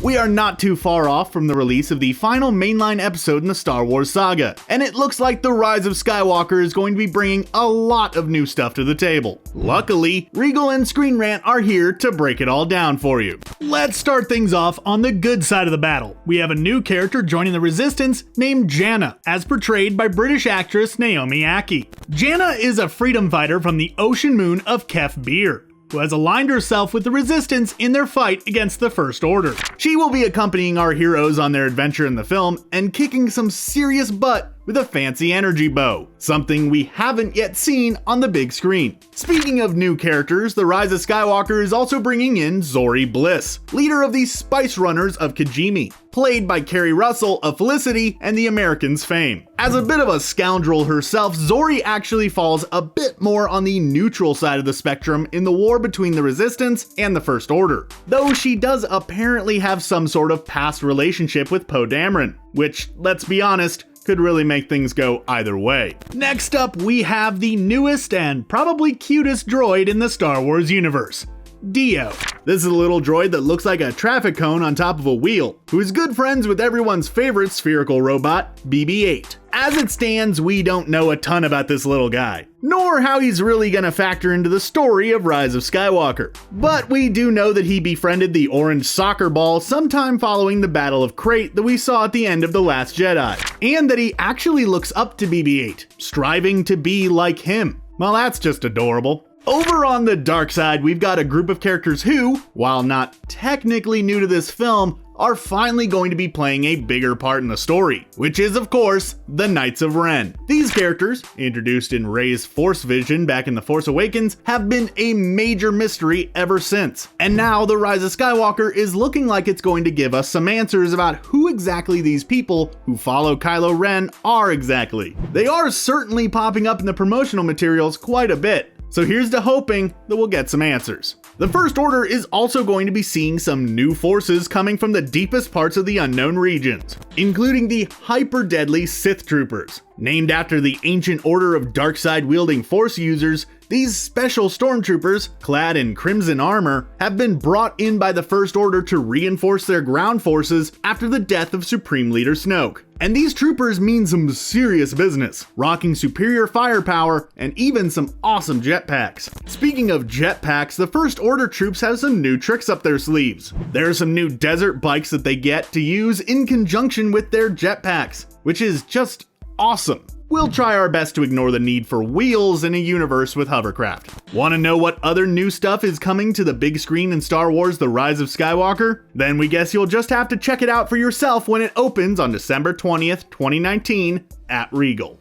We are not too far off from the release of the final mainline episode in the Star Wars saga, and it looks like the Rise of Skywalker is going to be bringing a lot of new stuff to the table. Luckily, Regal and Screen Rant are here to break it all down for you. Let's start things off on the good side of the battle. We have a new character joining the Resistance named Janna, as portrayed by British actress Naomi Ackie. Janna is a freedom fighter from the ocean moon of Kef Bir, who has aligned herself with the Resistance in their fight against the First Order. She will be accompanying our heroes on their adventure in the film and kicking some serious butt with a fancy energy bow, something we haven't yet seen on the big screen. Speaking of new characters, the Rise of Skywalker is also bringing in Zuri Bliss, leader of the Spice Runners of Kazemi, played by Carrie Russell of Felicity and The Americans fame. As a bit of a scoundrel herself, Zuri actually falls a bit more on the neutral side of the spectrum in the war between the Resistance and the First Order, though she does apparently have some sort of past relationship with Poe Dameron, which, let's be honest, could really make things go either way. Next up, we have the newest and probably cutest droid in the Star Wars universe, Dio. This is a little droid that looks like a traffic cone on top of a wheel, who is good friends with everyone's favorite spherical robot, BB-8. As it stands, we don't know a ton about this little guy, nor how he's really gonna factor into the story of Rise of Skywalker. But we do know that he befriended the orange soccer ball sometime following the Battle of Crate that we saw at the end of The Last Jedi, and that he actually looks up to BB-8, striving to be like him. Well, that's just adorable. Over on the dark side, we've got a group of characters who, while not technically new to this film, are finally going to be playing a bigger part in the story, which is, of course, the Knights of Ren. These characters, introduced in Rey's Force vision back in The Force Awakens, have been a major mystery ever since. And now The Rise of Skywalker is looking like it's going to give us some answers about who exactly these people who follow Kylo Ren are exactly. They are certainly popping up in the promotional materials quite a bit, so here's to hoping that we'll get some answers. The First Order is also going to be seeing some new forces coming from the deepest parts of the unknown regions, including the hyper-deadly Sith Troopers. Named after the ancient order of dark-side-wielding Force users, these special stormtroopers, clad in crimson armor, have been brought in by the First Order to reinforce their ground forces after the death of Supreme Leader Snoke. And these troopers mean some serious business, rocking superior firepower and even some awesome jetpacks. Speaking of jetpacks, the First Order troops have some new tricks up their sleeves. There are some new desert bikes that they get to use in conjunction with their jetpacks, which is just awesome. We'll try our best to ignore the need for wheels in a universe with hovercraft. Want to know what other new stuff is coming to the big screen in Star Wars: The Rise of Skywalker? Then we guess you'll just have to check it out for yourself when it opens on December 20th, 2019 at Regal.